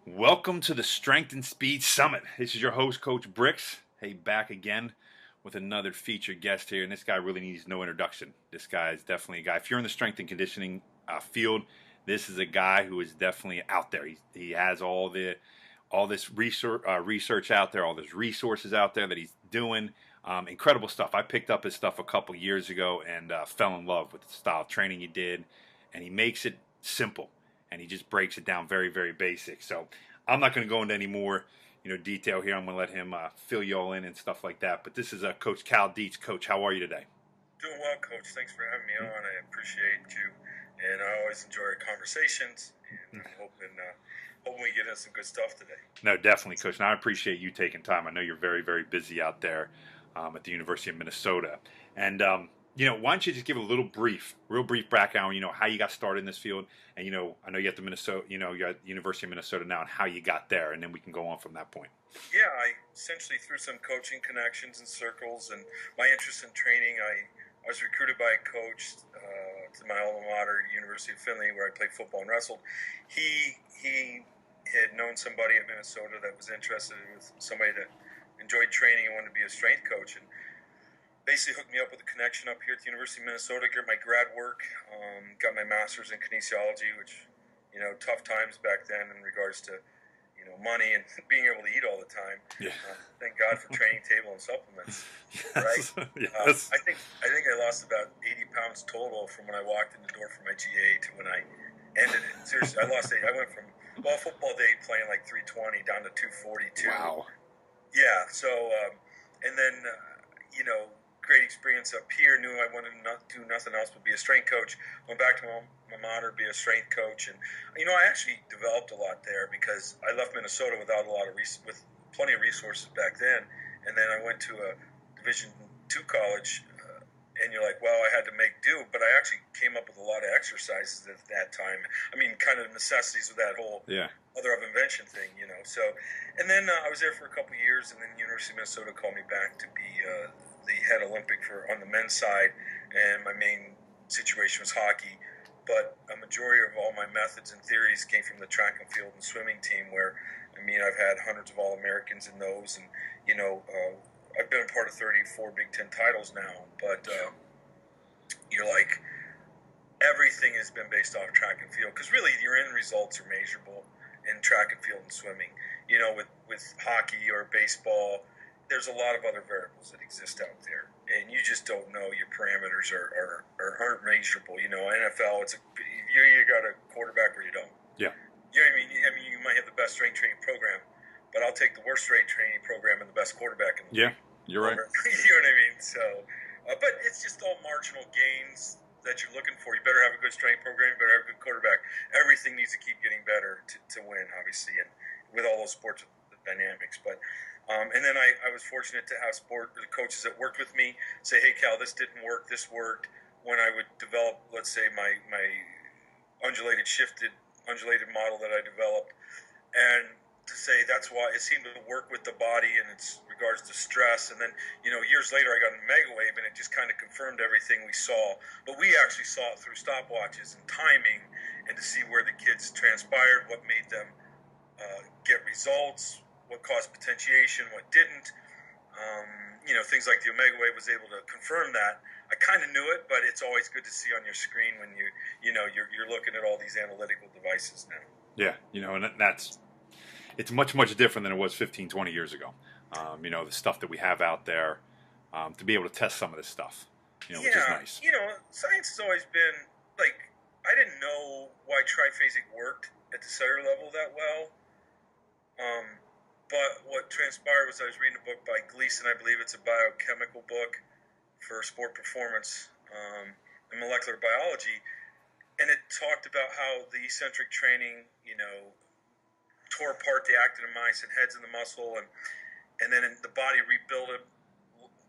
Welcome to the Strength and Speed Summit. This is your host, Coach Bricks. Hey, back again with another featured guest here. And this guy really needs no introduction. This guy is definitely a guy. If you're in the strength and conditioning field, this is a guy who is definitely out there. He has all this research out there, all this resources out there that he's doing. Incredible stuff. I picked up his stuff a couple years ago and fell in love with the style of training he did. And he makes it simple. And he just breaks it down very, very basic. So I'm not going to go into any more, detail here. I'm going to let him fill you all in and stuff like that. But this is Coach CalDietz. Coach, how are you today? Doing well, Coach. Thanks for having me on. I appreciate you, and I always enjoy our conversations. And I'm hoping we get into some good stuff today. No, definitely, Coach. And I appreciate you taking time. I know you're very, very busy out there at the University of Minnesota. And why don't you just give a real brief background, how you got started in this field, and I know you're at the you're at the University of Minnesota now, and how you got there, and then we can go on from that point. Yeah, I essentially through some coaching connections and circles, and my interest in training, I was recruited by a coach to my alma mater, University of Findlay, where I played football and wrestled. He had known somebody at Minnesota that was interested with somebody that enjoyed training and wanted to be a strength coach, and basically hooked me up with a connection up here at the University of Minnesota, get my grad work, got my master's in kinesiology, which, tough times back then in regards to, money and being able to eat all the time. Yeah. Thank God for training table and supplements, Yes. right? Yes. I think I lost about 80 pounds total from when I walked in the door for my GA to when I ended it. Seriously, I went from football day playing like 320 down to 242. Wow. Yeah. So, and then, great experience up here. Knew I wanted to not do nothing else but be a strength coach. Went back to my mater, be a strength coach, and I actually developed a lot there because I left Minnesota without a lot of with plenty of resources back then, and then I went to a Division II college, and you're like, well, I had to make do, but I actually came up with a lot of exercises at that time. I mean, kind of necessities of that whole mother of invention thing, So, and then I was there for a couple of years, and then University of Minnesota called me back to be the head Olympic on the men's side, and my main situation was hockey. But a majority of all my methods and theories came from the track and field and swimming team, where I've had hundreds of All-Americans in those, and I've been a part of 34 Big Ten titles now. But you're like, everything has been based off track and field because really your end results are measurable in track and field and swimming. With hockey or baseball, there's a lot of other variables that exist out there, and you just don't know. Your parameters aren't measurable. NFL, you got a quarterback or you don't. Yeah. You know what I mean? You might have the best strength training program, but I'll take the worst strength training program and the best quarterback in the league. You're right. You know what I mean? So, but it's just all marginal gains that you're looking for. You better have a good strength program. You better have a good quarterback. Everything needs to keep getting better to win, obviously, and with all those sports dynamics. But and then I was fortunate to have coaches that worked with me say, hey, Cal, this didn't work, this worked. When I would develop, let's say, my undulated model that I developed, and to say that's why it seemed to work with the body in its regards to stress. And then, years later, I got a mega wave, and it just kind of confirmed everything we saw. But we actually saw it through stopwatches and timing, and to see where the kids transpired, what made them get results, what caused potentiation, what didn't. Things like the Omega Wave was able to confirm that. I kind of knew it, but it's always good to see on your screen when you're looking at all these analytical devices now. Yeah, and it's much, much different than it was 15, 20 years ago. The stuff that we have out there, to be able to test some of this stuff, which is nice. Science has always been, I didn't know why triphasic worked at the cellular level that well. But what transpired was I was reading a book by Gleason, I believe it's a biochemical book for sport performance and molecular biology, and it talked about how the eccentric training, tore apart the actin-myosin heads in the muscle, and then the body rebuilt it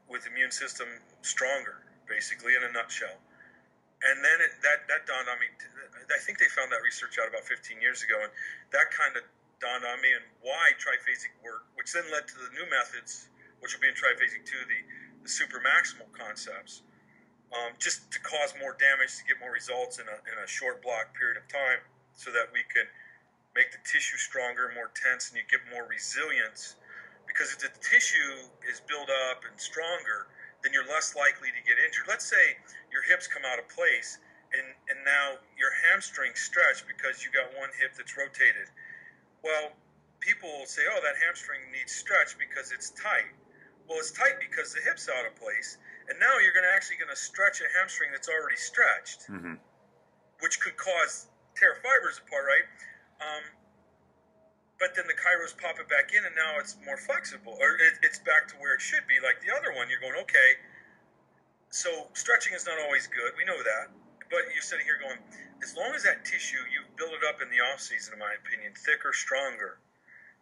with the immune system stronger, basically, in a nutshell. And then that dawned on me. I think they found that research out about 15 years ago, and that kind of dawned on me and why triphasic worked, which then led to the new methods, which will be in triphasic 2, the super maximal concepts, just to cause more damage to get more results in a short block period of time, so that we could make make the tissue stronger, more tense, and you get more resilience. Because if the tissue is built up and stronger, then you're less likely to get injured. Let's say your hips come out of place, and now your hamstring stretched because you got one hip that's rotated. Well, people will say, oh, that hamstring needs stretch because it's tight. Well, it's tight because the hip's out of place, and now you're actually going to stretch a hamstring that's already stretched, which could cause tear fibers apart, right? But then the chiros pop it back in, and now it's more flexible, or it's back to where it should be. Like the other one, you're going, okay, so stretching is not always good. We know that. But you're sitting here going, as long as that tissue, you build it up in the off-season, in my opinion, thicker, stronger,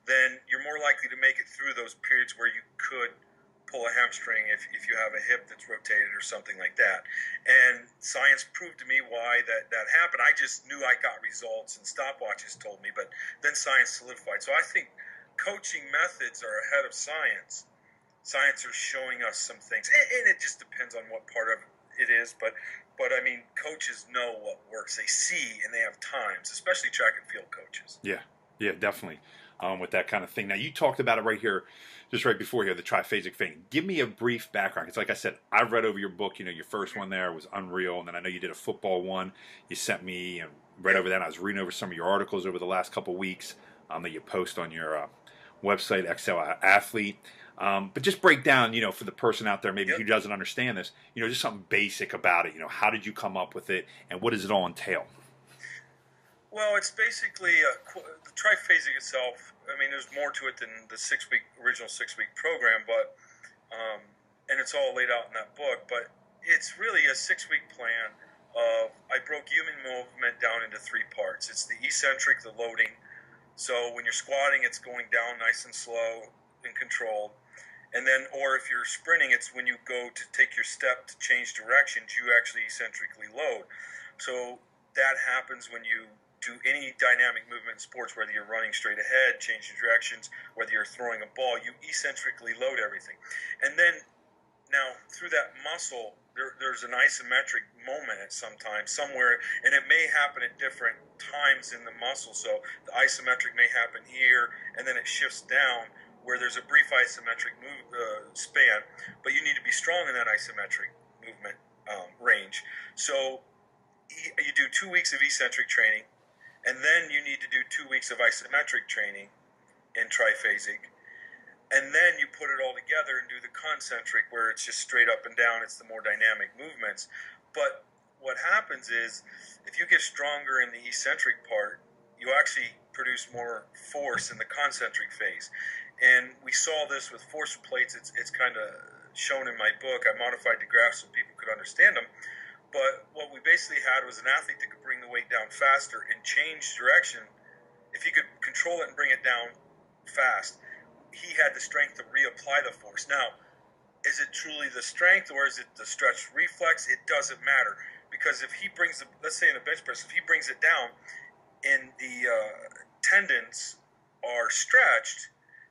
then you're more likely to make it through those periods where you could pull a hamstring if you have a hip that's rotated or something like that. And science proved to me why that happened. I just knew I got results, and stopwatches told me, but then science solidified. So I think coaching methods are ahead of science. Science are showing us some things, and it just depends on what part of it is, but I mean, coaches know what works. They see, and they have times, especially track and field coaches. Yeah, definitely. With that kind of thing. Now, you talked about it right here, just right before here, the triphasic thing. Give me a brief background, because like I said, I've read over your book. You know, your first one there was unreal, and then I know you did a football one. You sent me and read over that. And I was reading over some of your articles over the last couple of weeks that you post on your website, Excel Athlete. But just break down, you know, for the person out there maybe who doesn't understand this, you know, just something basic about it. You know, how did you come up with it, and what does it all entail? Well, it's basically the triphasic itself. I mean, there's more to it than the original six-week program, but and it's all laid out in that book. But it's really a 6-week plan of I broke human movement down into 3 parts. It's the eccentric, the loading. So when you're squatting, it's going down nice and slow and controlled. And then, or if you're sprinting, it's when you go to take your step to change directions, you actually eccentrically load. So that happens when you do any dynamic movement in sports, whether you're running straight ahead, changing directions, whether you're throwing a ball, you eccentrically load everything. And then now through that muscle, there's an isometric moment at sometimes somewhere, and it may happen at different times in the muscle. So the isometric may happen here, and then it shifts down where there's a brief isometric span, but you need to be strong in that isometric movement range. So you do 2 weeks of eccentric training, and then you need to do 2 weeks of isometric training in triphasic, and then you put it all together and do the concentric, where it's just straight up and down. It's the more dynamic movements. But what happens is, if you get stronger in the eccentric part, you actually produce more force in the concentric phase. And we saw this with force plates. It's kind of shown in my book. I modified the graphs so people could understand them. But what we basically had was an athlete that could bring the weight down faster and change direction. If he could control it and bring it down fast, he had the strength to reapply the force. Now, is it truly the strength, or is it the stretch reflex? It doesn't matter. Because if he brings let's say in a bench press, if he brings it down and the tendons are stretched,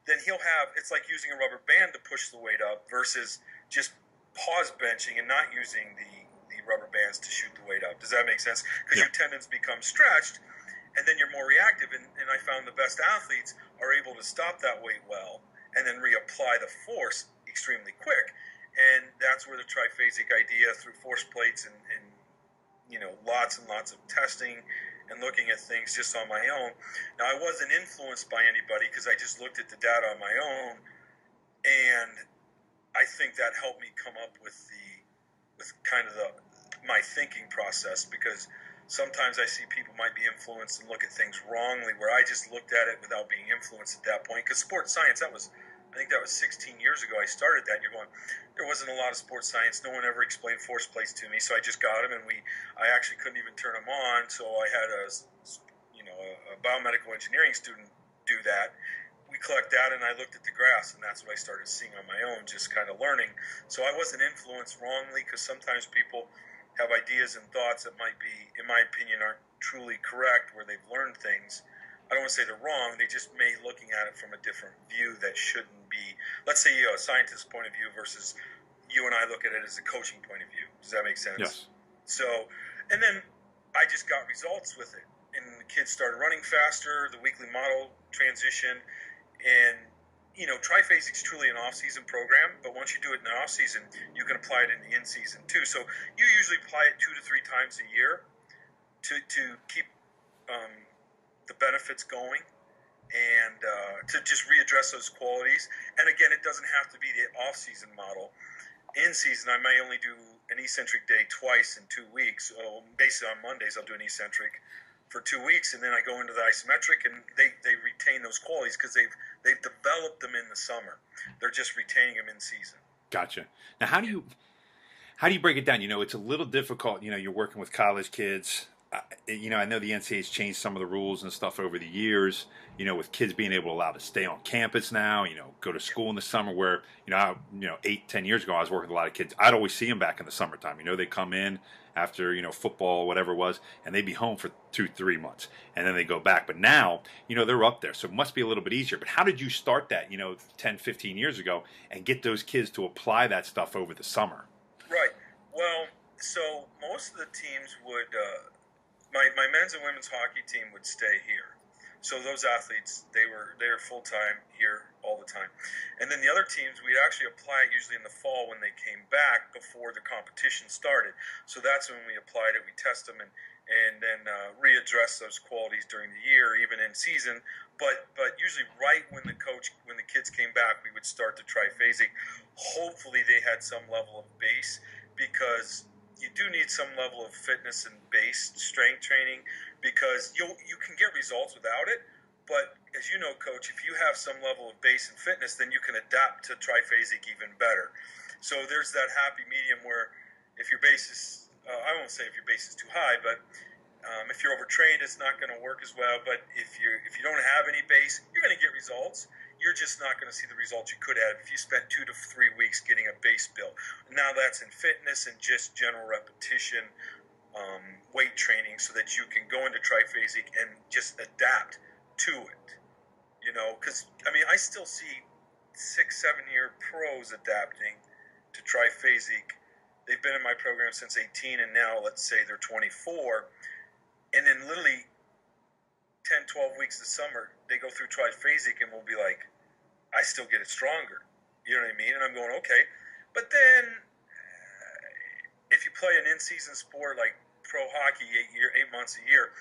then it's like using a rubber band to push the weight up versus just pause benching and not using the rubber bands to shoot the weight up. Does that make sense? Because your tendons become stretched, and then you're more reactive. And I found the best athletes are able to stop that weight well and then reapply the force extremely quick. And that's where the triphasic idea, through force plates and you know, lots and lots of testing and looking at things just on my own. Now, I wasn't influenced by anybody because I just looked at the data on my own, and I think that helped me come up with kind of my thinking process, because sometimes I see people might be influenced and look at things wrongly, where I just looked at it without being influenced at that point. Because sports science, I think that was 16 years ago I started that. And you're going, there wasn't a lot of sports science. No one ever explained force plates to me, so I just got them, and I actually couldn't even turn them on. So I had a biomedical engineering student do that. We collect that, and I looked at the graphs, and that's what I started seeing on my own, just kind of learning. So I wasn't influenced wrongly, because sometimes people have ideas and thoughts that might be, in my opinion, aren't truly correct, where they've learned things. I don't want to say they're wrong. They just may looking at it from a different view that shouldn't be. Let's say a scientist's point of view versus you and I look at it as a coaching point of view. Does that make sense? Yes. So, and then I just got results with it. And kids started running faster, the weekly model transition, and triphasic's truly an off-season program, but once you do it in the off-season, you can apply it in the in-season too. So you usually apply it 2 to 3 times a year to keep the benefits going and to just readdress those qualities. And again, it doesn't have to be the off-season model. In season, I may only do an eccentric day twice in 2 weeks. So basically, on Mondays, I'll do an eccentric for 2 weeks, and then I go into the isometric, and they retain those qualities because they've developed them in the summer. They're just retaining them in season. Gotcha. Now, how do you break it down? It's a little difficult. You're working with college kids. I know the NCAA's changed some of the rules and stuff over the years, with kids being able to allow to stay on campus now, go to school in the summer where, 8-10 years ago, I was working with a lot of kids. I'd always see them back in the summertime. They come in after, football, whatever it was, and they'd be home for 2-3 months and then they go back. But now, they're up there. So it must be a little bit easier. But how did you start that, 10-15 years ago and get those kids to apply that stuff over the summer? Right. Well, so most of the teams would, my men's and women's hockey team would stay here. So those athletes, they were full-time here all the time. And then the other teams, we'd actually apply it usually in the fall when they came back before the competition started. So that's when we applied it. We test them and then readdress those qualities during the year, even in season. But usually right when the kids came back, we would start the triphasic. Hopefully they had some level of base, because you do need some level of fitness and base strength training, because you can get results without it. But as you know, Coach, if you have some level of base and fitness, then you can adapt to triphasic even better. So there's that happy medium where if your base is, I won't say if your base is too high, but if you're overtrained, it's not going to work as well. But if you don't have any base, you're going to get results. You're just not going to see the results you could have if you spent 2 to 3 weeks getting a base build. Now that's in fitness and just general repetition, weight training, so that you can go into triphasic and just adapt to it. Because I still see 6-7-year pros adapting to triphasic. They've been in my program since 18, and now let's say they're 24, and then literally 10-12 weeks this summer, they go through triphasic and will be like, I still get it stronger. You know what I mean? And I'm going, okay. But then if you play an in-season sport like pro hockey 8 months a year,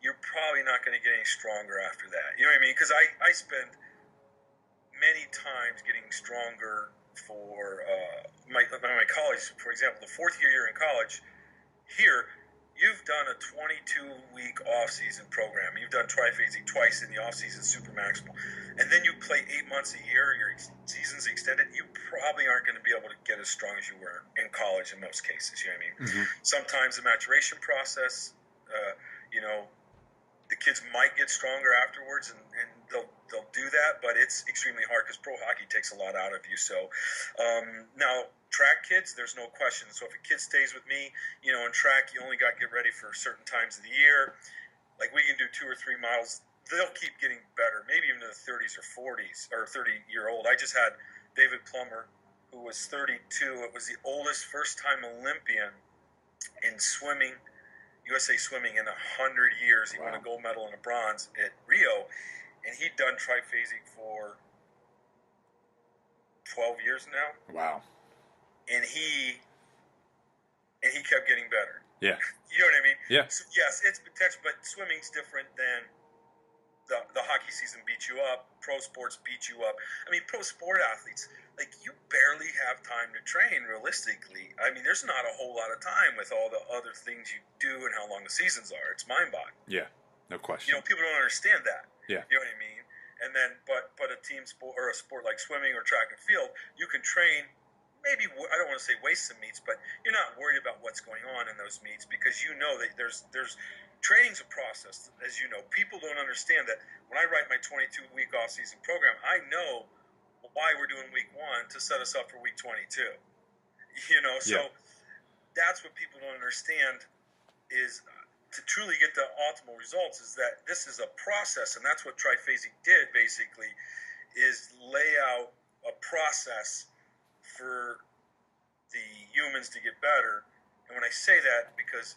you're probably not going to get any stronger after that. You know what I mean? Because I spend many times getting stronger for my college. For example, the 4th year in college here, you've done a 22-week off-season program. You've done triphasic twice in the off-season, super maximal. And then you play 8 months a year, your season's extended. You probably aren't going to be able to get as strong as you were in college in most cases. You know what I mean? Mm-hmm. Sometimes the maturation process, the kids might get stronger afterwards, and they'll do that, but it's extremely hard because pro hockey takes a lot out of you. So now, track kids, there's no question. So if a kid stays with me, in track, you only got to get ready for certain times of the year. Like we can do 2 or 3 miles. They'll keep getting better, maybe even to the 30s or 40s or 30-year-old. I just had David Plummer, who was 32. It was the oldest first-time Olympian in swimming, USA swimming, in 100 years. He won a gold medal and a bronze at Rio, and he'd done triphasic for 12 years now. Wow. And he kept getting better. Yeah. You know what I mean? Yeah. So, yes, it's potential, but swimming's different than the hockey season beats you up. Pro sports beat you up. Pro sport athletes, like, you barely have time to train realistically. There's not a whole lot of time with all the other things you do and how long the seasons are. It's mind-boggling. Yeah, no question. People don't understand that. Yeah. You know what I mean? And then, but a team sport or a sport like swimming or track and field, you can train. Maybe, I don't want to say waste some meets, but you're not worried about what's going on in those meets because you know that there's training's a process. As you know, people don't understand that when I write my 22-week off-season program, I know why we're doing week 1 to set us up for week 22. So that's what people don't understand is to truly get the optimal results is that this is a process, and that's what triphasic did basically is lay out a process for the humans to get better. And when I say that, because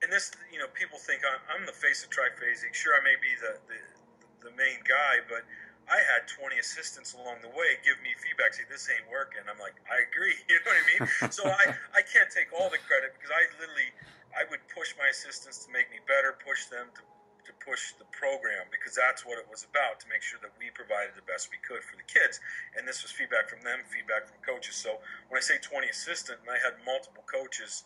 and this, people think I'm the face of triphasic. Sure, I may be the main guy, but I had 20 assistants along the way give me feedback, say this ain't working. I'm like, I agree. You know what I mean? So I can't take all the credit, because I would push my assistants to make me better, push them to push the program, because that's what it was about, to make sure that we provided the best we could for the kids. And this was feedback from them, feedback from coaches. So when I say 20 assistant, and I had multiple coaches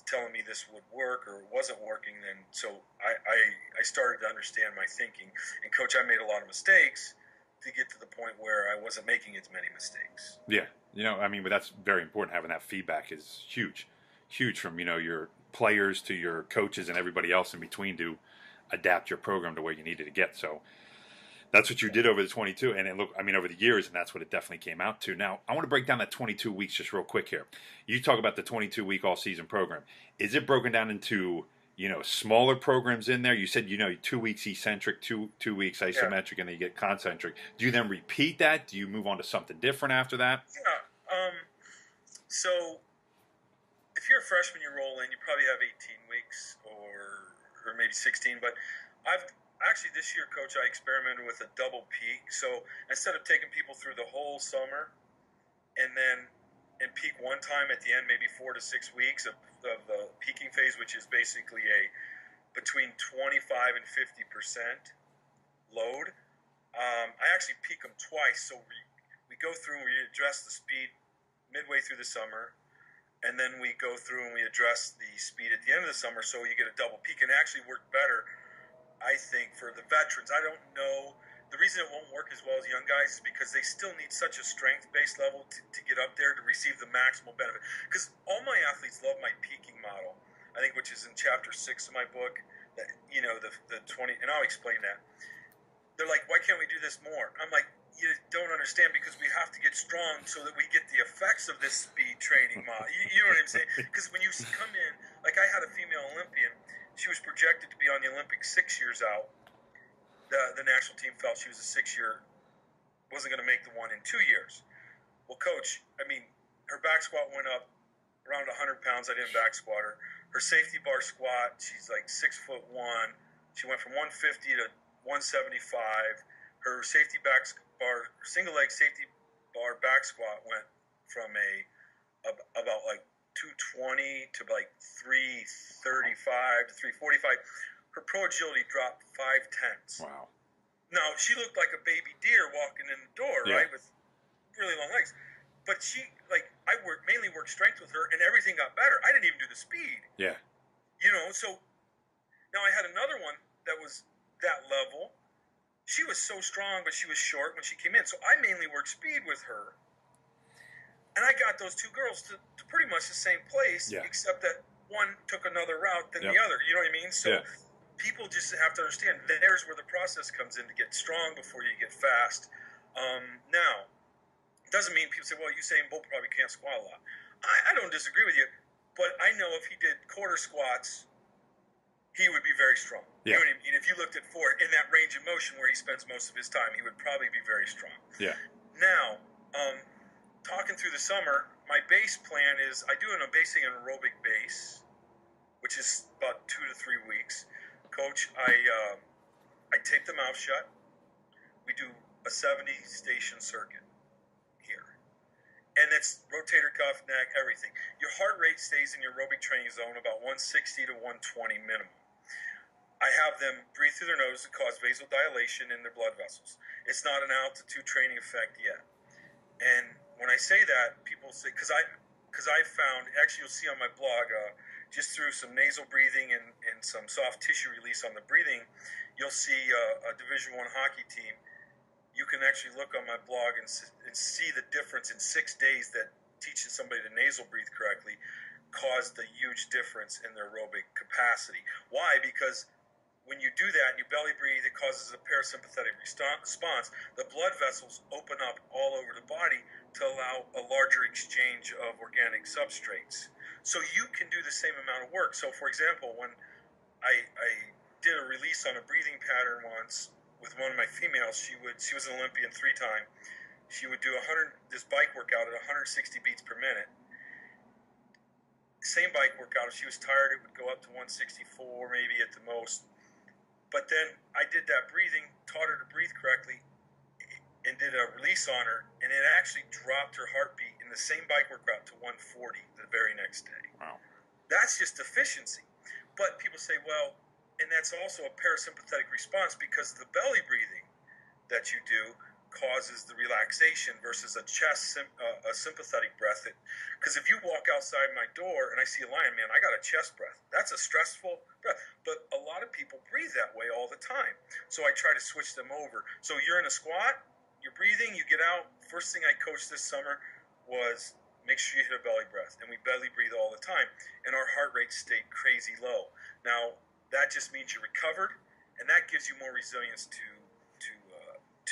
telling me this would work or wasn't working, then so I started to understand my thinking. And coach, I made a lot of mistakes to get to the point where I wasn't making as many mistakes. Yeah, but that's very important. Having that feedback is huge from, your players to your coaches and everybody else in between to adapt your program to where you needed to get. So that's what you did over the 22, and over the years, and that's what it definitely came out to. Now, I want to break down that 22 weeks just real quick here. You talk about the 22-week all-season program. Is it broken down into, smaller programs in there? You said, 2 weeks eccentric, two weeks isometric, and then you get concentric. Do you then repeat that? Do you move on to something different after that? Yeah. So if you're a freshman, you roll in, you probably have 18 weeks or maybe 16. But actually this year, coach, I experimented with a double peak. So instead of taking people through the whole summer and peak one time at the end, maybe 4 to 6 weeks of the peaking phase, which is basically between 25 and 50% load. I actually peak them twice. So we go through and we address the speed midway through the summer, and then we go through and we address the speed at the end of the summer, so you get a double peak. And it actually worked better, I think, for the veterans. I don't know. The reason it won't work as well as young guys is because they still need such a strength-based level to get up there to receive the maximal benefit. Because all my athletes love my peaking model, I think, which is in chapter 6 of my book. That, the 20, and I'll explain that. They're like, why can't we do this more? I'm like, you don't understand, because we have to get strong so that we get the effects of this speed training model. You know what I'm saying? Because when you come in, like I had a female Olympian, she was projected to be on the Olympics 6 years out. The national team felt she was a 6-year, wasn't going to make the one in 2 years. Well, coach, her back squat went up around 100 pounds. I didn't back squat her. Her safety bar squat, she's like 6'1". She went from 150 to 175. Her safety single leg safety bar back squat went from about like 220 to like 335 to 345. Her pro agility dropped 5/10. Wow. Now, she looked like a baby deer walking in the door, Yeah. right, with really long legs. But she, I mainly worked strength with her, and everything got better. I didn't even do the speed. Yeah. So now I had another one that was that level. She was so strong, but she was short when she came in. So I mainly worked speed with her. And I got those two girls to pretty much the same place, except that one took another route than the other. You know what I mean? So people just have to understand that there's where the process comes in to get strong before you get fast. Now, it doesn't mean people say, well, Usain Bolt probably can't squat a lot. I don't disagree with you, but I know if he did quarter squats, he would be very strong. Yeah. You know what I mean? If you looked at Ford in that range of motion where he spends most of his time, he would probably be very strong. Yeah. Now, talking through the summer, my base plan is I do an basing and aerobic base, which is about 2 to 3 weeks. Coach, I tape the mouth shut. We do a 70 station circuit here. And it's rotator cuff, neck, everything. Your heart rate stays in your aerobic training zone about 160 to 120 minimum. I have them breathe through their nose to cause vasodilation in their blood vessels. It's not an altitude training effect yet. And when I say that, people say, because I found, actually you'll see on my blog, just through some nasal breathing and some soft tissue release on the breathing, you'll see a Division I hockey team. You can actually look on my blog and see the difference in 6 days that teaching somebody to nasal breathe correctly caused a huge difference in their aerobic capacity. Why? Because when you do that and you belly breathe, it causes a parasympathetic response. The blood vessels open up all over the body to allow a larger exchange of organic substrates. So you can do the same amount of work. So, for example, when I did a release on a breathing pattern once with one of my females, she was an Olympian 3-time. She would do this bike workout at 160 beats per minute. same bike workout. If she was tired, it would go up to 164 maybe at the most. But then I did that breathing, taught her to breathe correctly, and did a release on her, and it actually dropped her heartbeat in the same bike workout to 140 the very next day. Wow. That's just efficiency. But people say, well, and that's also a parasympathetic response because the belly breathing that you do causes the relaxation versus a a sympathetic breath. Because if you walk outside my door and I see a lion, man, I got a chest breath. That's a stressful breath. But a lot of people breathe that way all the time. So I try to switch them over. So you're in a squat, you're breathing, you get out. First thing I coached this summer was make sure you hit a belly breath. And we belly breathe all the time. And our heart rate stayed crazy low. Now, that just means you recovered, and that gives you more resilience to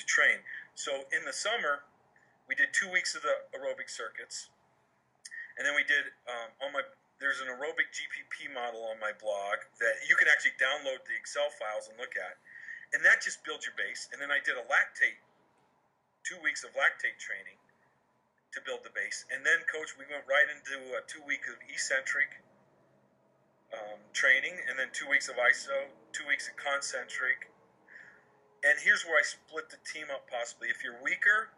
train. So in the summer, we did 2 weeks of the aerobic circuits, and then we did there's an aerobic GPP model on my blog that you can actually download the Excel files and look at, and that just builds your base. And then I did a lactate, 2 weeks of lactate training to build the base, and then coach, we went right into a 2 week of eccentric training, and then 2 weeks of iso, 2 weeks of concentric. And here's where I split the team up possibly. If you're weaker,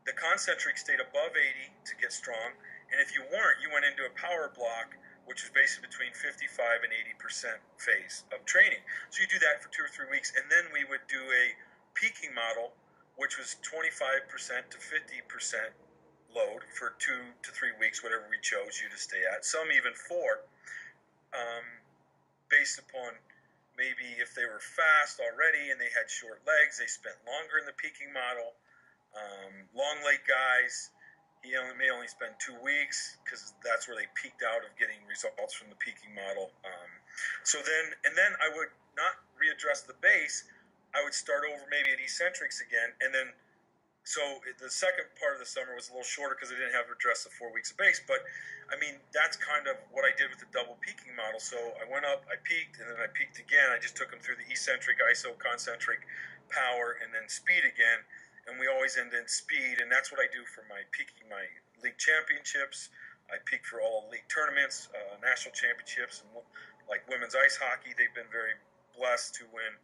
the concentric stayed above 80 to get strong. And if you weren't, you went into a power block, which was basically between 55 and 80% phase of training. So you do that for 2 or 3 weeks. And then we would do a peaking model, which was 25% to 50% load for 2 to 3 weeks, whatever we chose you to stay at. Some even 4, based upon maybe if they were fast already and they had short legs, they spent longer in the peaking model. Long leg guys, he may only spend 2 weeks because that's where they peaked out of getting results from the peaking model. And then I would not readdress the base. I would start over maybe at eccentrics again, and then so the second part of the summer was a little shorter because I didn't have to address the 4 weeks of base. But I mean, that's kind of what I did with the double peaking model. So I went up, I peaked, and then I peaked again. I just took them through the eccentric, iso, concentric, power, and then speed again. And we always end in speed, and that's what I do for my peaking, my league championships. I peak for all league tournaments, national championships, and like women's ice hockey. They've been very blessed to win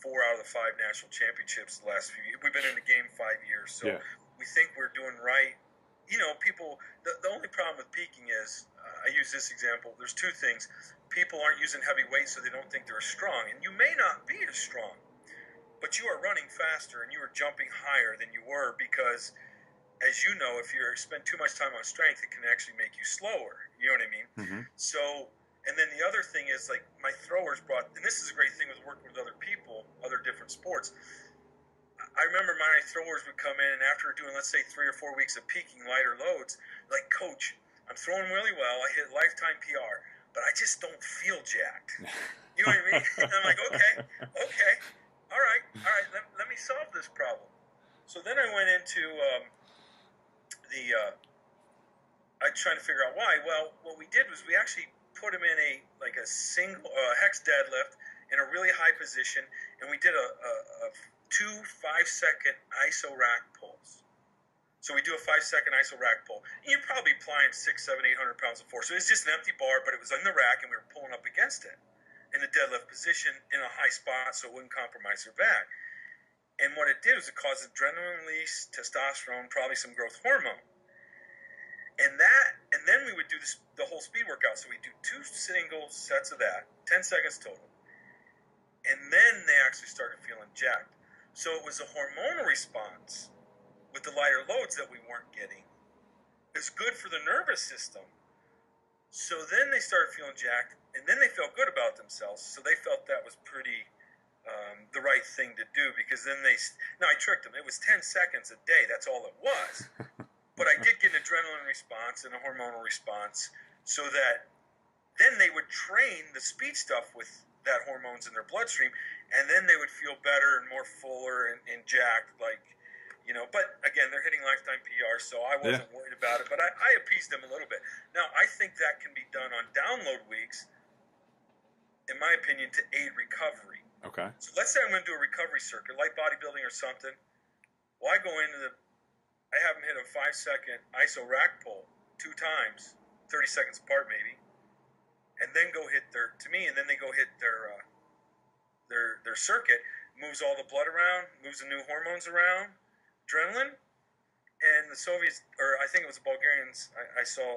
4 out of the 5 national championships the last few years. We've been in the game 5 years, so we think we're doing right. You know, people, the only problem with peaking is, I use this example, there's 2 things. People aren't using heavy weights, so they don't think they're as strong. And you may not be as strong, but you are running faster and you are jumping higher than you were because, as you know, if you spend too much time on strength, it can actually make you slower. You know what I mean? Mm-hmm. So, and then the other thing is, like, my throwers brought, and this is a great thing with working with other people, other different sports. I remember my throwers would come in, and after doing, let's say, 3 or 4 weeks of peaking lighter loads, like, coach, I'm throwing really well. I hit lifetime PR, but I just don't feel jacked. You know what I mean? And I'm like, okay, all right, let me solve this problem. So then I went into I'm trying to figure out why. Well, what we did was we actually put him in a single hex deadlift in a really high position, and we did a 2 5-second iso rack pulls. So we do a 5-second iso rack pull. And you're probably applying 600, 700, 800 pounds of force. So it's just an empty bar, but it was in the rack, and we were pulling up against it in the deadlift position in a high spot, so it wouldn't compromise their back. And what it did was it caused adrenaline release, testosterone, probably some growth hormone. And then we would do the whole speed workout. So we do 2 single sets of that, 10 seconds total. And then they actually started feeling jacked. So it was a hormonal response with the lighter loads that we weren't getting. It's good for the nervous system. So then they started feeling jacked, and then they felt good about themselves. So they felt that was pretty the right thing to do, because then I tricked them. It was 10 seconds a day. That's all it was. But I did get an adrenaline response and a hormonal response, so that then they would train the speed stuff with that hormones in their bloodstream, and then they would feel better and more fuller and jacked, like, you know. But again, they're hitting lifetime PR, so I wasn't worried about it. But I appeased them a little bit. Now, I think that can be done on download weeks, in my opinion, to aid recovery. Okay. So let's say I'm going to do a recovery circuit, like bodybuilding or something. Well, I go into I have them hit a 5-second iso rack pull 2 times 30 seconds apart maybe, and then go hit their their circuit, moves all the blood around, moves the new hormones around, adrenaline. And the Soviets, or I think it was the Bulgarians, I saw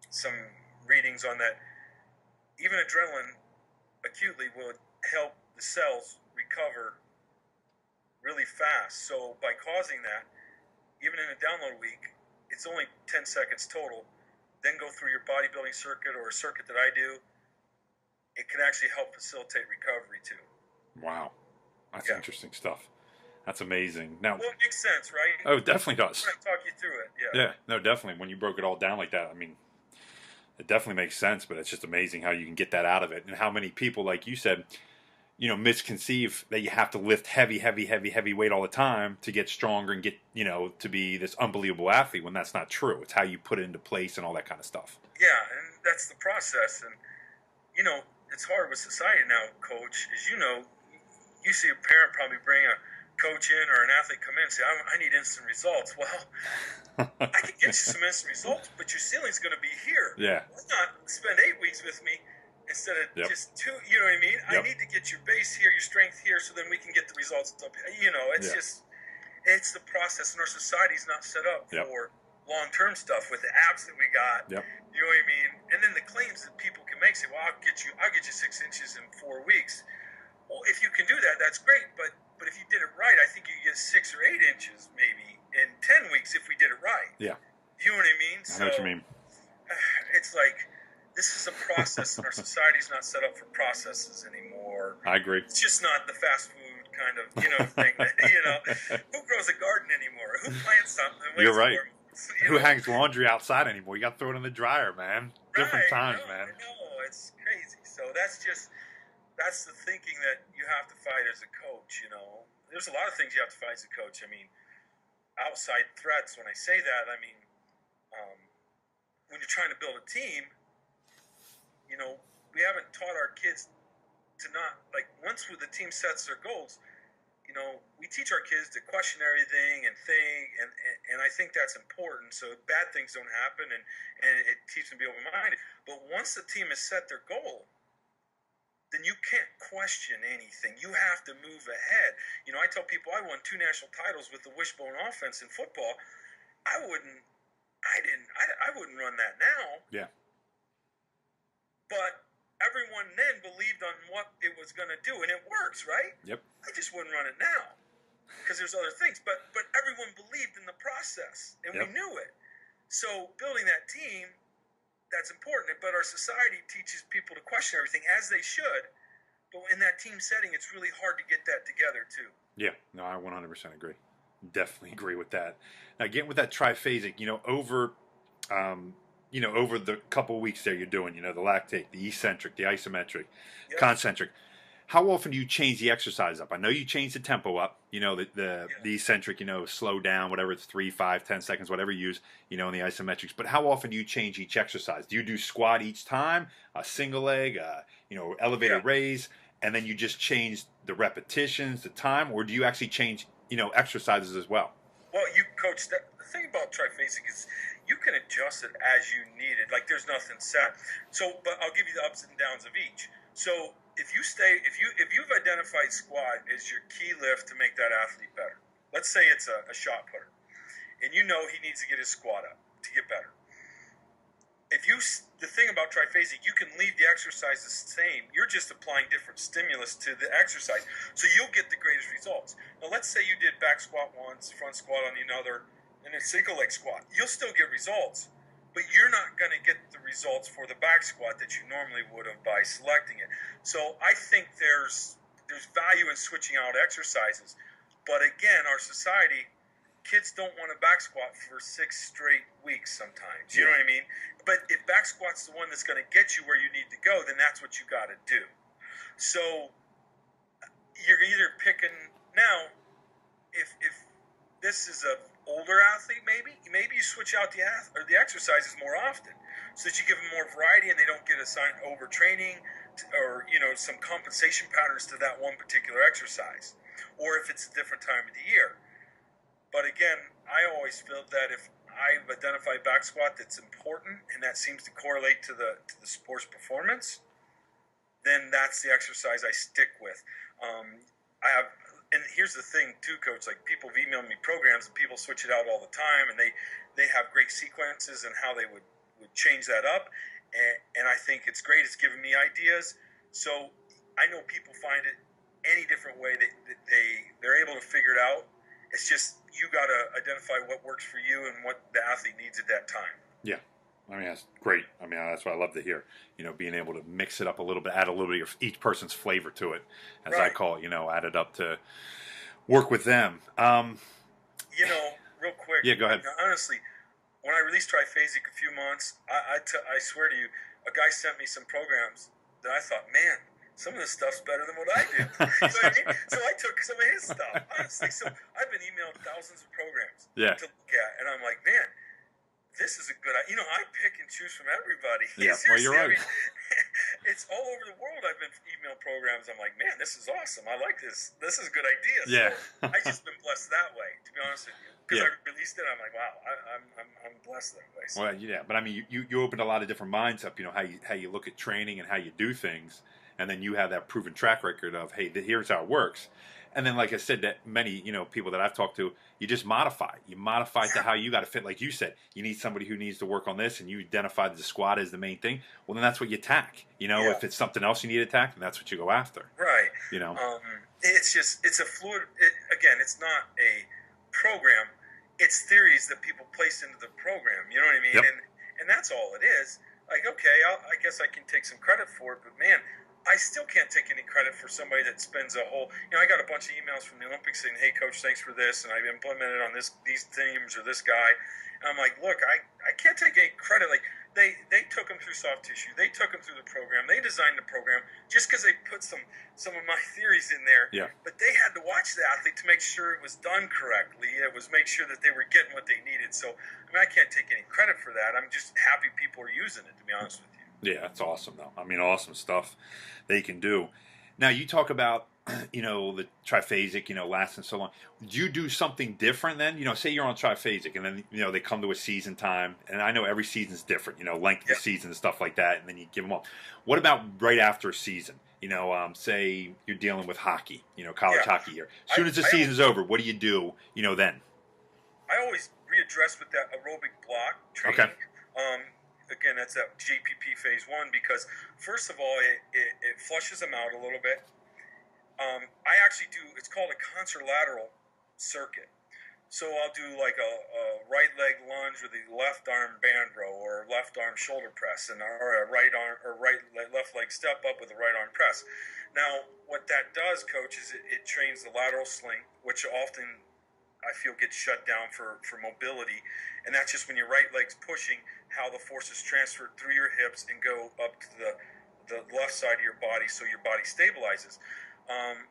some readings on that. Even adrenaline acutely will help the cells recover really fast. So by causing that, even in a download week, it's only 10 seconds total. Then go through your bodybuilding circuit or a circuit that I do. It can actually help facilitate recovery too. Wow. That's interesting stuff. That's amazing. Now, well, it makes sense, right? Oh, it definitely does. I'm going to talk you through it. Yeah, no, definitely. When you broke it all down like that, I mean, it definitely makes sense, but it's just amazing how you can get that out of it. And how many people, like you said, misconceive that you have to lift heavy weight all the time to get stronger and get, to be this unbelievable athlete, when that's not true. It's how you put it into place and all that kind of stuff. Yeah, and that's the process. And, it's hard with society now, Coach. As you see a parent probably bring a coach in or an athlete come in and say, I need instant results. Well, I can get you some instant results, but your ceiling's going to be here. Yeah. Why not spend 8 weeks with me instead of just 2? You know what I mean? I need to get your base here, your strength here, so then we can get the results up. It's the process, and our society's not set up for long-term stuff with the abs that we got. Yep. You know what I mean? And then the claims that people can make, say, well, I'll get you 6 inches in 4 weeks. Well, if you can do that, that's great, but if you did it right, I think you get 6 or 8 inches maybe in 10 weeks if we did it right. Yeah. You know what I mean? I know what you mean. It's like, this is a process, and our society's not set up for processes anymore. I agree. It's just not the fast food kind of, thing that, who grows a garden anymore? Who plants something? You're right. Who hangs laundry outside anymore? You got to throw it in the dryer, man. Different times, man. No, it's crazy. So that's the thinking that you have to fight as a coach, There's a lot of things you have to fight as a coach. I mean, outside threats, when I say that, I mean, when you're trying to build a team, we haven't taught our kids to not, like, once the team sets their goals, we teach our kids to question everything and think, and I think that's important, so bad things don't happen, and it teaches them to be open-minded. But once the team has set their goal, then you can't question anything. You have to move ahead. I tell people I won 2 national titles with the wishbone offense in football. I wouldn't run that now. Yeah. But everyone then believed on what it was going to do, and it works, right? Yep. I just wouldn't run it now because there's other things. But everyone believed in the process, and we knew it. So building that team, that's important, but our society teaches people to question everything, as they should. But in that team setting, it's really hard to get that together too. Yeah, no, I 100% agree. Definitely agree with that. Now, getting with that triphasic, over the couple of weeks there you're doing, the lactate, the eccentric, the isometric, concentric. How often do you change the exercise up? I know you change the tempo up, the eccentric, slow down, whatever it's 3, 5, 10 seconds, whatever you use, in the isometrics. But how often do you change each exercise? Do you do squat each time, a single leg, elevated raise, and then you just change the repetitions, the time, or do you actually change, exercises as well? Well, Coach, the thing about triphasic is you can adjust it as you need it. Like, there's nothing set. So, but I'll give you the ups and downs of each. So, if you've identified squat as your key lift to make that athlete better, let's say it's a shot putter, and he needs to get his squat up to get better. The thing about triphasic, you can leave the exercise the same. You're just applying different stimulus to the exercise, so you'll get the greatest results. Now, let's say you did back squat once, front squat on another, and a single leg squat. You'll still get results, but you're not going to get the results for the back squat that you normally would have by selecting it. So I think there's value in switching out exercises. But again, our society, kids don't want to back squat for 6 straight weeks sometimes. You know what I mean? But if back squat's the one that's going to get you where you need to go, then that's what you got to do. So you're either picking now, if this is a older athlete, maybe you switch out the exercises more often, so that you give them more variety and they don't get assigned overtraining or some compensation patterns to that one particular exercise, or if it's a different time of the year. But again, I always feel that if I've identified back squat that's important, and that seems to correlate to the sport's performance, then that's the exercise I stick with. I have, and here's the thing too, Coach. Like, people have emailed me programs, and people switch it out all the time, and they have great sequences and how they would change that up, and I think it's great. It's given me ideas. So I know people find it any different way that they're able to figure it out. It's just, you got to identify what works for you and what the athlete needs at that time. Yeah. I mean, that's great. I mean, that's what I love to hear. Being able to mix it up a little bit, add a little bit of each person's flavor to it, as I call it, add it up to work with them. Real quick. Yeah, go ahead. Honestly, when I released Triphasic a few months, I swear to you, a guy sent me some programs that I thought, man, some of this stuff's better than what I do. You know what I mean? So I took some of his stuff, honestly. So I've been emailed thousands of programs to look at, and I'm like, man, this is a good idea. I pick and choose from everybody. Yeah, well, you're right. I mean, it's all over the world. I've been emailed programs. I'm like, man, this is awesome. I like this. This is a good idea. Yeah. So I've just been blessed that way, to be honest with you. Because I released it, I'm like, wow, I'm blessed that way. So. Well, yeah, but I mean, you opened a lot of different minds up. How you look at training and how you do things, and then you have that proven track record of, hey, here's how it works. And then, like I said, that many people that I've talked to, you just modify. You modify to how you got to fit. Like you said, you need somebody who needs to work on this, and you identify the squat as the main thing. Well, then that's what you attack. If it's something else you need to attack, then that's what you go after. Right. It's a fluid. Again, it's not a program. It's theories that people place into the program. You know what I mean? Yep. And that's all it is. Like, okay, I guess I can take some credit for it, but man, I still can't take any credit for somebody that spends a whole. I got a bunch of emails from the Olympics saying, "Hey, Coach, thanks for this, and I've implemented on these themes or this guy." And I'm like, look, I can't take any credit. Like, they took them through soft tissue, they took them through the program, they designed the program just because they put some of my theories in there. Yeah. But they had to watch the athlete to make sure it was done correctly. It was make sure that they were getting what they needed. So I can't take any credit for that. I'm just happy people are using it, to be honest with you. Yeah, that's awesome, though. I mean, awesome stuff they can do. Now, you talk about, the triphasic, lasting so long. Do you do something different then? Say you're on triphasic, and then, they come to a season time, and I know every season's different, length of the season and stuff like that, and then you give them up. What about right after a season? Say you're dealing with hockey, college hockey here. As soon as the season's over, what do you do, then? I always readdress with that aerobic block training. Okay. Again, that's that JPP phase 1, because first of all, it flushes them out a little bit. I actually do, it's called a contralateral circuit. So I'll do like a right leg lunge with the left arm band row, or left arm shoulder press, or a left leg step up with a right arm press. Now, what that does, Coach, is it trains the lateral sling, which often I feel gets shut down for mobility, and that's just when your right leg's pushing, how the force is transferred through your hips and go up to the left side of your body, so your body stabilizes.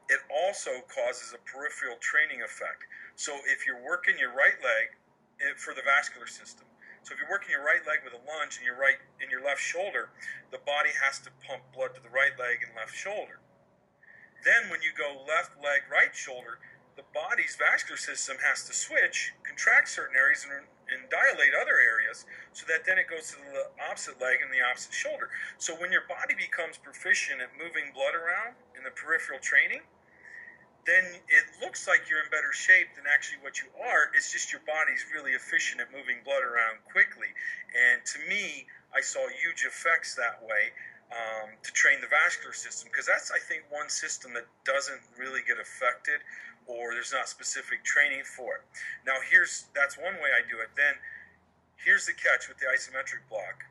It also causes a peripheral training effect. So if you're working your right leg for the vascular system, so if you're working your right leg with a lunge and your left shoulder, the body has to pump blood to the right leg and left shoulder. Then when you go left leg, right shoulder, the body's vascular system has to switch, contract certain areas, and dilate other areas, so that then it goes to the opposite leg and the opposite shoulder. So when your body becomes proficient at moving blood around in the peripheral training, then it looks like you're in better shape than actually what you are. It's just your body's really efficient at moving blood around quickly. And to me, I saw huge effects that way. To train the vascular system, because that's, I think, one system that doesn't really get affected, or there's not specific training for it. Now, that's one way I do it. Then here's the catch with the isometric block.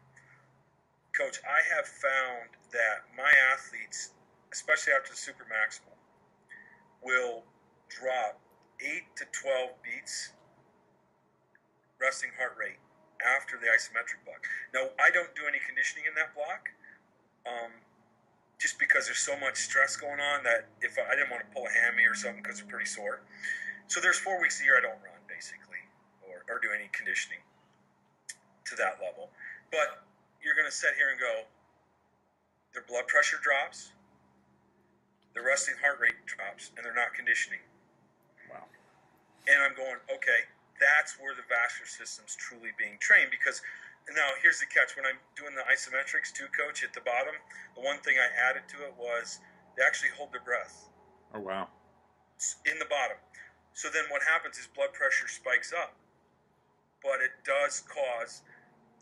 Coach, I have found that my athletes, especially after the super maximal, will drop 8 to 12 beats resting heart rate after the isometric block. Now, I don't do any conditioning in that block. Just because there's so much stress going on that if I didn't want to pull a hammy or something because they're pretty sore. So there's 4 weeks a year I don't run, basically, or do any conditioning to that level. But you're going to sit here and go, their blood pressure drops, their resting heart rate drops, and they're not conditioning. Wow. And I'm going, okay, that's where the vascular system's truly being trained. Because now here's the catch: when I'm doing the isometrics too, coach, at the bottom, the one thing I added to it was they actually hold their breath. Oh wow! In the bottom. So then what happens is blood pressure spikes up, but it does cause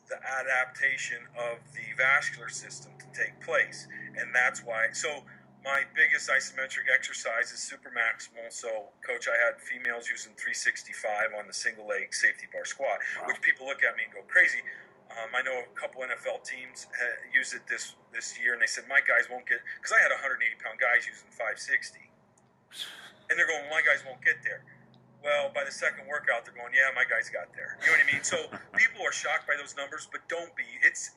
the adaptation of the vascular system to take place, and that's why. So my biggest isometric exercise is super maximal. So, coach, I had females using 365 on the single leg safety bar squat, Wow. which people look at me and go crazy. I know a couple NFL teams use it this year, and they said my guys won't get, because I had 180-pound guys using 560, and they're going, my guys won't get there. Well, by the second workout, they're going, yeah, my guys got there. You know what I mean? So people are shocked by those numbers, but don't be.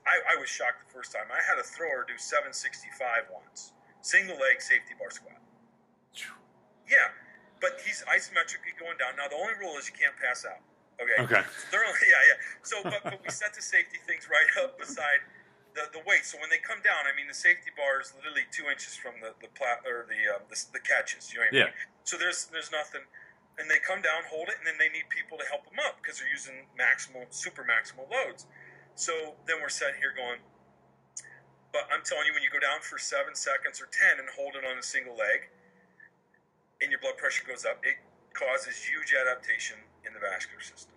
I was shocked the first time. I had a thrower do 765 once. Single leg safety bar squat. Yeah, but he's isometrically going down. Now, the only rule is you can't pass out. Okay. Yeah. So, but we set the safety things right up beside the weight. So when they come down, I mean, the safety bar is literally 2 inches from the catches. You know what I mean? Yeah. So there's nothing, and they come down, hold it, and then they need people to help them up because they're using super maximal loads. So then we're sitting here going. But I'm telling you, when you go down for 7 seconds or 10 and hold it on a single leg, and your blood pressure goes up, it causes huge adaptation in the vascular system.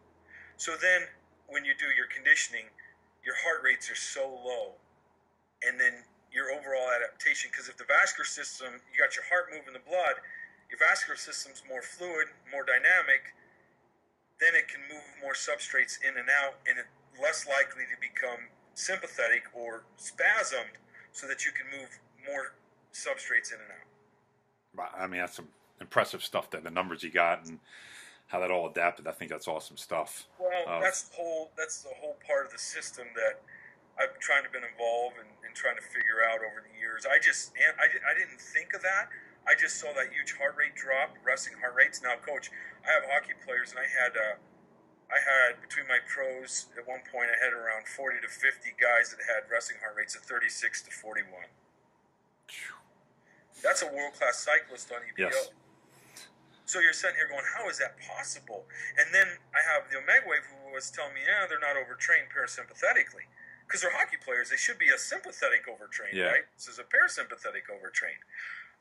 So then, when you do your conditioning, your heart rates are so low, and then your overall adaptation, because if the vascular system, you got your heart moving the blood, your vascular system's more fluid, more dynamic, then it can move more substrates in and out, and it's less likely to become sympathetic or spasmed, so that you can move more substrates in and out. I mean, that's some impressive stuff. That the numbers you got and how that all adapted. I think that's awesome stuff. Well, that's the whole part of the system that I've trying to been involved in trying to figure out over the years. I didn't think of that. I just saw that huge heart rate drop, resting heart rates. Now, coach, I have hockey players, and I had between my pros at one point, I had around 40 to 50 guys that had resting heart rates of 36 to 41. That's a world-class cyclist on EPO. Yes. So you're sitting here going, how is that possible? And then I have the Omega Wave who was telling me, yeah, they're not overtrained parasympathetically. Because they're hockey players, they should be a sympathetic overtrained, right? This is a parasympathetic overtrained.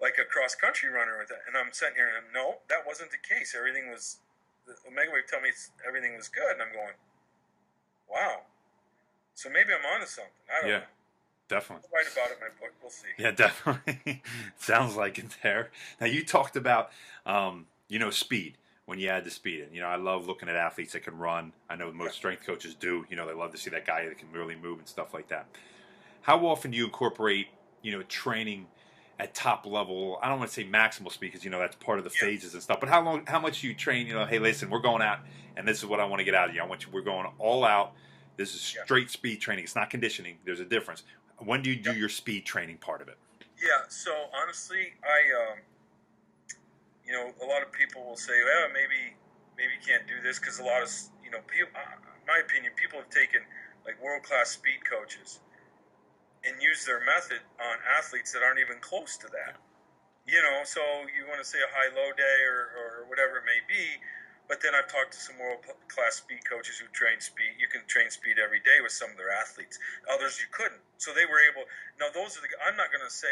Like a cross-country runner with that. And I'm sitting here and no, that wasn't the case. Everything was... The Omega Wave told me everything was good, and I'm going, wow. So maybe I'm onto something. I don't know. Definitely. I'll write about it in my book. We'll see. Yeah, definitely. Sounds like it there. Now, you talked about, speed, when you add the speed in. I love looking at athletes that can run. I know most strength coaches do. They love to see that guy that can really move and stuff like that. How often do you incorporate, training at top level? I don't want to say maximal speed because that's part of the phases and stuff. But how much do you train? Hey, listen, we're going out, and this is what I want to get out of you. We're going all out. This is straight speed training. It's not conditioning. There's a difference. When do you do your speed training part of it? Yeah. So honestly, a lot of people will say, well, maybe you can't do this because a lot of people, in my opinion, people have taken like world-class speed coaches and use their method on athletes that aren't even close to that. So you want to say a high-low day or whatever it may be, but then I've talked to some world-class speed coaches who train speed. You can train speed every day with some of their athletes. Others you couldn't. So they were able. Now those are I'm not going to say.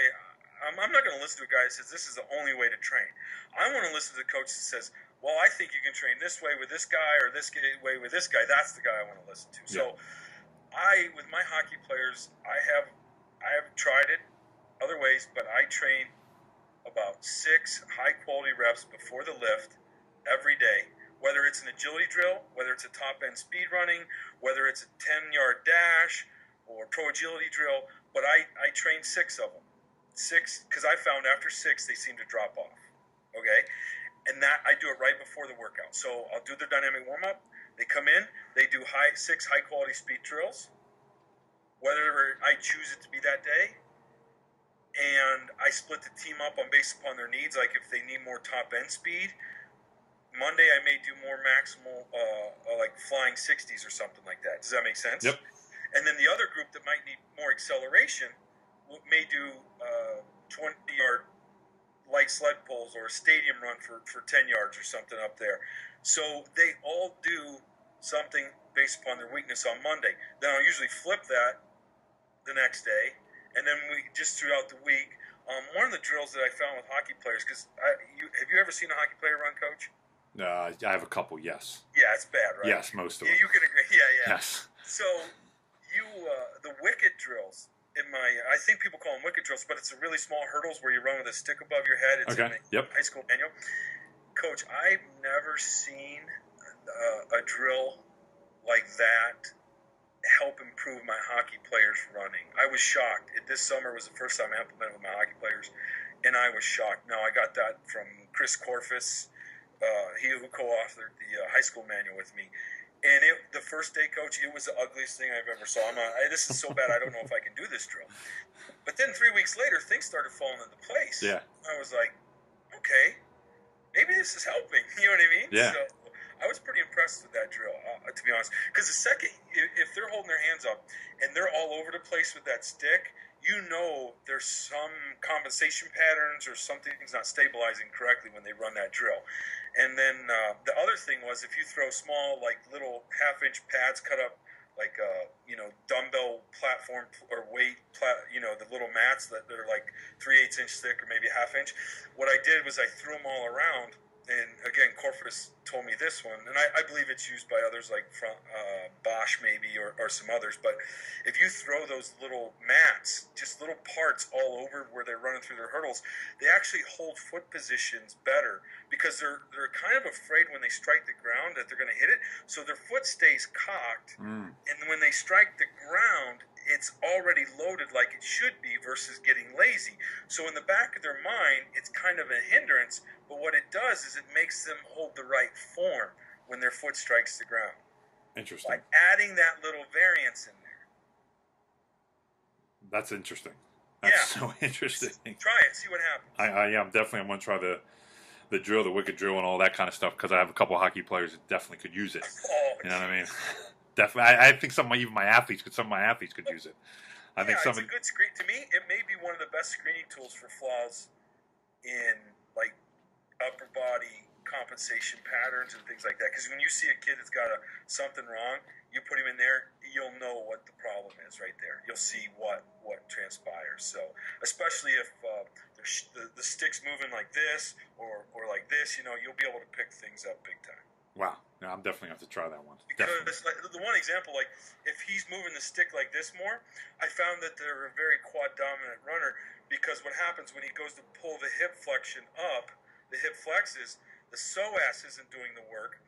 I'm not going to listen to a guy that says this is the only way to train. I want to listen to the coach that says, well, I think you can train this way with this guy or this way with this guy. That's the guy I want to listen to. Yeah. So with my hockey players, I have tried it other ways, but I train about 6 high-quality reps before the lift every day, whether it's an agility drill, whether it's a top-end speed running, whether it's a 10-yard dash or pro agility drill, but I train 6 of them. 6, because I found after 6, they seem to drop off, okay? And that I do it right before the workout. So I'll do the dynamic warm-up. They come in, they do 6 high-quality speed drills, whether I choose it to be that day, and I split the team up based upon their needs. Like if they need more top-end speed, Monday I may do more maximal, like flying 60s or something like that. Does that make sense? Yep. And then the other group that might need more acceleration may do 20-yard light sled pulls or a stadium run for 10 yards or something up there. So they all do something based upon their weakness on Monday. Then I'll usually flip that the next day, and then we just throughout the week. One of the drills that I found with hockey players, because have you ever seen a hockey player run, Coach? I have a couple, yes. Yeah, it's bad, right? Yes, most of them. You can agree. Yeah. Yes. So the wicket drills, I think people call them wicket drills, but it's a really small hurdles where you run with a stick above your head. It's in the high school manual. Coach, I've never seen a drill like that help improve my hockey players running. I was shocked. This summer was the first time I implemented with my hockey players, and I was shocked. Now, I got that from Chris Corfus, he who co-authored the high school manual with me. And the first day, Coach, it was the ugliest thing I've ever saw. This is so bad, I don't know if I can do this drill. But then 3 weeks later, things started falling into place. Yeah. I was like, okay, maybe this is helping. You know what I mean? Yeah. So I was pretty impressed with that drill, to be honest. Because the second, if they're holding their hands up and they're all over the place with that stick, you know there's some compensation patterns or something's not stabilizing correctly when they run that drill. And then the other thing was if you throw small, like little half-inch pads cut up, like dumbbell platform or weight, the little mats that are like 3/8 inch thick or maybe a half inch. What I did was I threw them all around. And again, Corfus told me this one, and I believe it's used by others like Bosch maybe or some others. But if you throw those little mats, just little parts all over where they're running through their hurdles, they actually hold foot positions better because they're kind of afraid when they strike the ground that they're going to hit it. So their foot stays cocked, and when they strike the ground, it's already loaded like it should be versus getting lazy. So in the back of their mind, it's kind of a hindrance, but what it does is it makes them hold the right form when their foot strikes the ground. Interesting. By adding that little variance in there. That's interesting. That's so interesting. Try it, see what happens. I'm going to try the drill, the wicket drill, and all that kind of stuff because I have a couple of hockey players that definitely could use it. You know what I mean? Definitely, I think some of my athletes could use it. I think it's a good screen. To me, it may be one of the best screening tools for flaws in like upper body compensation patterns and things like that. Because when you see a kid that's got something wrong, you put him in there, you'll know what the problem is right there. You'll see what transpires. So especially if the stick's moving like this or like this, you'll be able to pick things up big time. Wow. No, I'm definitely going to have to try that one. Because like, the one example, like if he's moving the stick like this more, I found that they're a very quad dominant runner because what happens when he goes to pull the hip flexion up, the hip flexes, the psoas isn't doing the work.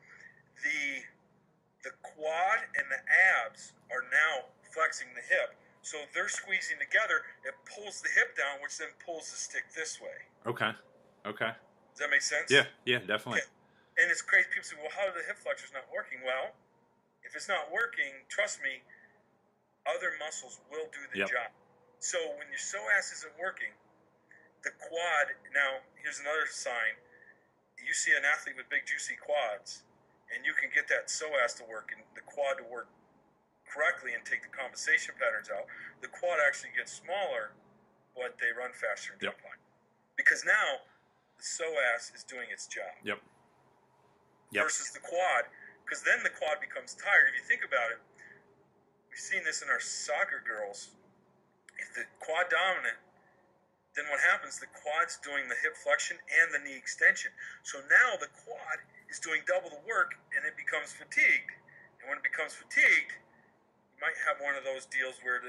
The quad and the abs are now flexing the hip. So they're squeezing together, it pulls the hip down, which then pulls the stick this way. Okay. Does that make sense? Yeah, definitely. Okay. And it's crazy. People say, well, how are the hip flexors not working? Well, if it's not working, trust me, other muscles will do the job. So when your psoas isn't working, the quad, now here's another sign. You see an athlete with big, juicy quads, and you can get that psoas to work and the quad to work correctly and take the compensation patterns out. The quad actually gets smaller, but they run faster and jump high. Because now the psoas is doing its job. Yep. Versus the quad, because then the quad becomes tired. If you think about it, we've seen this in our soccer girls. If the quad dominant, then what happens? The quad's doing the hip flexion and the knee extension. So now the quad is doing double the work, and it becomes fatigued. And when it becomes fatigued, you might have one of those deals where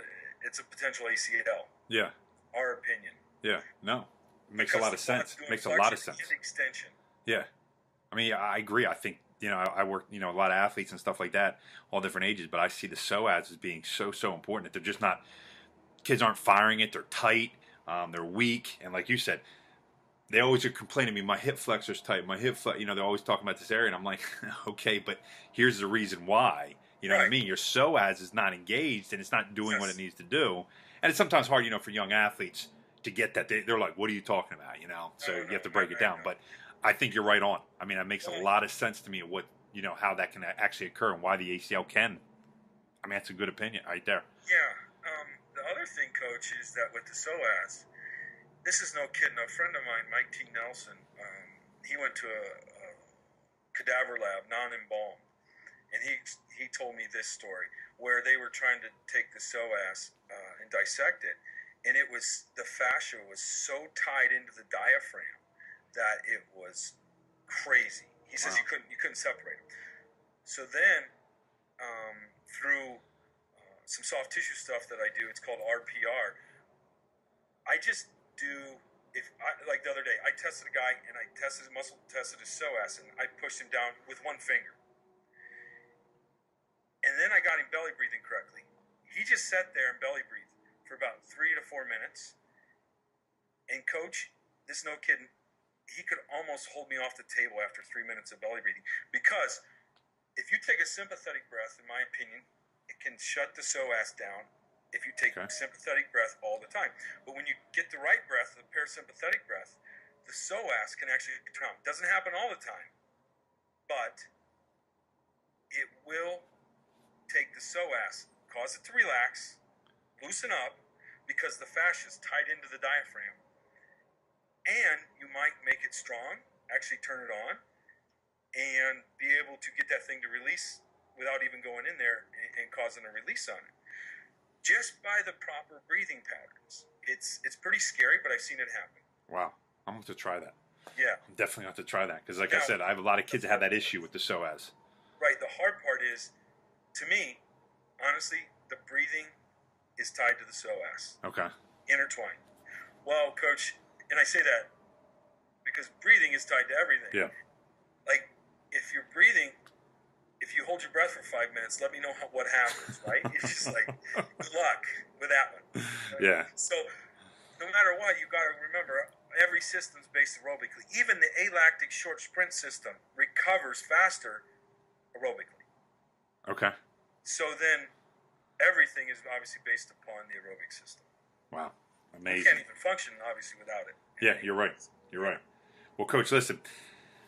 it's a potential ACL. Yeah. Our opinion. Yeah. No. It makes a lot of sense. Makes a lot of sense. Extension. Yeah. I mean, I agree. I think, I work, a lot of athletes and stuff like that, all different ages, but I see the psoas as being so important that they're just not, kids aren't firing it, they're tight, they're weak, and like you said, they always are complaining to me, my hip flexor's tight, they're always talking about this area, and I'm like, okay, but here's the reason why, you know what I mean? Your psoas is not engaged, and it's not doing what it needs to do, and it's sometimes hard, for young athletes to get that. They're like, what are you talking about, so you have to break it down, but I think you're right on. I mean, it makes a lot of sense to me what, how that can actually occur and why the ACL can. I mean, that's a good opinion right there. Yeah. The other thing, Coach, is that with the psoas, this is no kidding. A friend of mine, Mike T. Nelson, he went to a cadaver lab, non-embalmed, and he told me this story where they were trying to take the psoas and dissect it, and the fascia was so tied into the diaphragm that it was crazy. He says Wow. you couldn't separate them. So then through some soft tissue stuff that I do, it's called RPR. I just do, like the other day, I tested a guy and I tested his muscle, tested his psoas, and I pushed him down with one finger. And then I got him belly breathing correctly. He just sat there and belly breathed for about 3 to 4 minutes. And coach, this is no kidding, he could almost hold me off the table after 3 minutes of belly breathing. Because if you take a sympathetic breath, in my opinion, it can shut the psoas down if you take sympathetic breath all the time. But when you get the right breath, the parasympathetic breath, the psoas can actually drown. It doesn't happen all the time, but it will take the psoas, cause it to relax, loosen up, because the fascia is tied into the diaphragm. And you might make it strong, actually turn it on, and be able to get that thing to release without even going in there and causing a release on it. Just by the proper breathing patterns. It's pretty scary, but I've seen it happen. Wow. I'm going to try that. Yeah. I'm definitely going to try that. Because like I said, I have a lot of kids that have that issue with the psoas. Right. The hard part is, to me, honestly, the breathing is tied to the psoas. Okay. Intertwined. Well, coach, and I say that because breathing is tied to everything. Yeah. Like, if you're breathing, if you hold your breath for 5 minutes, let me know what happens, right? It's just like, good luck with that one. Right? Yeah. So, no matter what, you got to remember, every system's based aerobically. Even the alactic short sprint system recovers faster aerobically. Okay. So then, everything is obviously based upon the aerobic system. Wow. You Amazing. can't even function, obviously, without it. Yeah, you're right. You're right. Well, Coach, listen,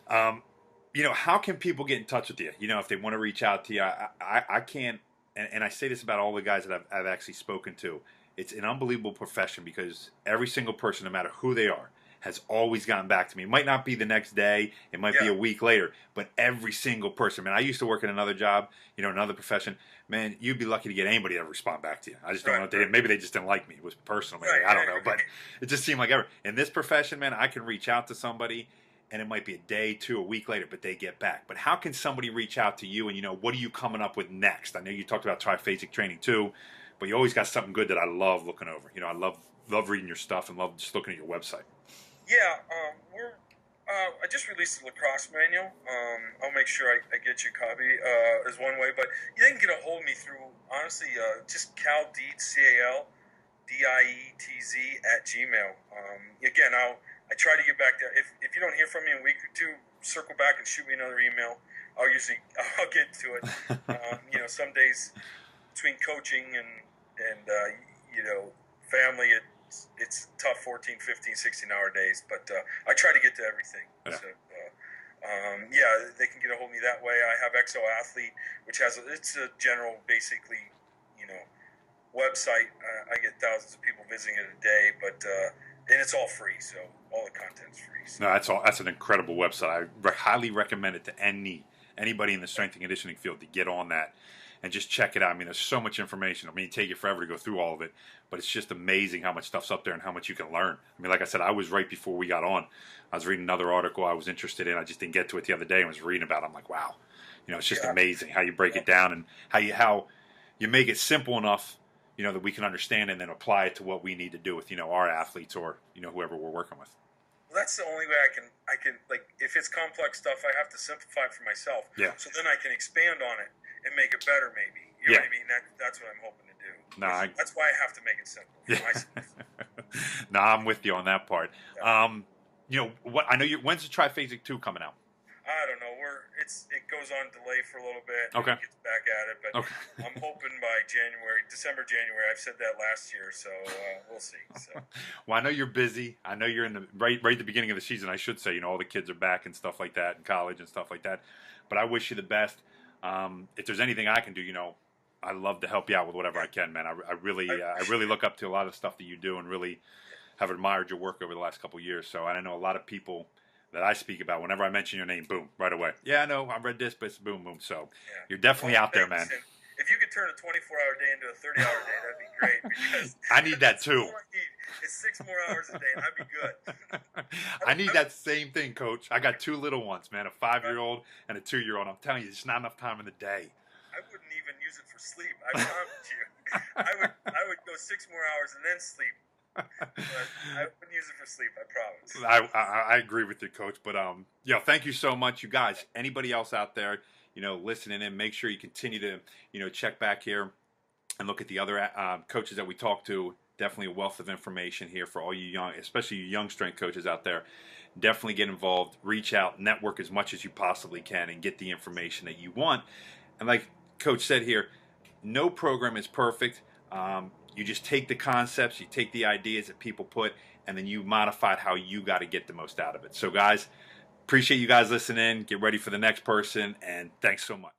how can people get in touch with you? If they want to reach out to you, I can't, and I say this about all the guys that I've actually spoken to. It's an unbelievable profession because every single person, no matter who they are, has always gotten back to me. It might not be the next day. It might be a week later. But every single person, man, I used to work in another job, another profession. Man, you'd be lucky to get anybody to respond back to you. I just don't know if they did. Maybe they just didn't like me. It was personal. Maybe. I don't know. But it just seemed like ever. In this profession, man, I can reach out to somebody, and it might be a day, 2, a week later, but they get back. But how can somebody reach out to you, and, what are you coming up with next? I know you talked about triphasic training, too, but you always got something good that I love looking over. I love reading your stuff and love just looking at your website. Yeah, I just released a lacrosse manual. I'll make sure I get you a copy as one way, but they can get a hold of me through, honestly, just CalDietz, CalDietz @gmail. Again, I try to get back there. If you don't hear from me in a week or two, circle back and shoot me another email. I'll get to it. Some days between coaching and family, it's tough 14, 15, 16-hour days, but I try to get to everything. Yeah. So, they can get a hold of me that way. I have Exo Athlete, which it's a general, basically, website. I get thousands of people visiting it a day, but and it's all free, so all the content's free. So. No, that's an incredible website. I highly recommend it to anybody in the strength and conditioning field to get on that and just check it out. I mean, there's so much information. I mean, it'd take you forever to go through all of it, but it's just amazing how much stuff's up there and how much you can learn. I mean, like I said, I was right before we got on. I was reading another article I was interested in. I just didn't get to it the other day and was reading about it. I'm like, wow. It's just amazing how you break it down and how you make it simple enough, that we can understand and then apply it to what we need to do with, our athletes or, whoever we're working with. Well, that's the only way I can like, if it's complex stuff, I have to simplify it for myself. Yeah. So then I can expand on it and make it better, maybe. You know what I mean? That's what I'm hoping to do. That's why I have to make it simple for myself. No, I'm with you on that part. Yeah. What I know when's the Triphasic 2 coming out? I don't know. It goes on delay for a little bit. Okay. It gets back at it, but I'm hoping by December, January. I've said that last year, so we'll see. So. Well, I know you're busy. I know you're in the right at the beginning of the season. I should say, all the kids are back and stuff like that, in college and stuff like that. But I wish you the best. If there's anything I can do, I love to help you out with whatever I can, man. I really look up to a lot of stuff that you do and really have admired your work over the last couple of years. So I know a lot of people that I speak about, whenever I mention your name, boom, right away. Yeah, I know, I read this, but it's boom, boom. So you're definitely out there, man. If you could turn a 24-hour day into a 30-hour day, that'd be great. Because I need that too. All I need is 6 more hours a day, and I'd be good. I need that same thing, Coach. I got 2 little ones, man, a 5-year-old and a 2-year-old. I'm telling you, there's not enough time in the day. I wouldn't even use it for sleep. I promise you. I would go 6 more hours and then sleep. But I wouldn't use it for sleep. I promise. I agree with you, Coach. But thank you so much, you guys. Anybody else out there, listening in, make sure you continue to, check back here and look at the other coaches that we talked to. Definitely a wealth of information here for all you young, especially you young strength coaches out there. Definitely get involved, reach out, network as much as you possibly can, and get the information that you want. And like Coach said here, no program is perfect. You just take the concepts, you take the ideas that people put, and then you modify it how you got to get the most out of it. So guys, appreciate you guys listening. Get ready for the next person, and thanks so much.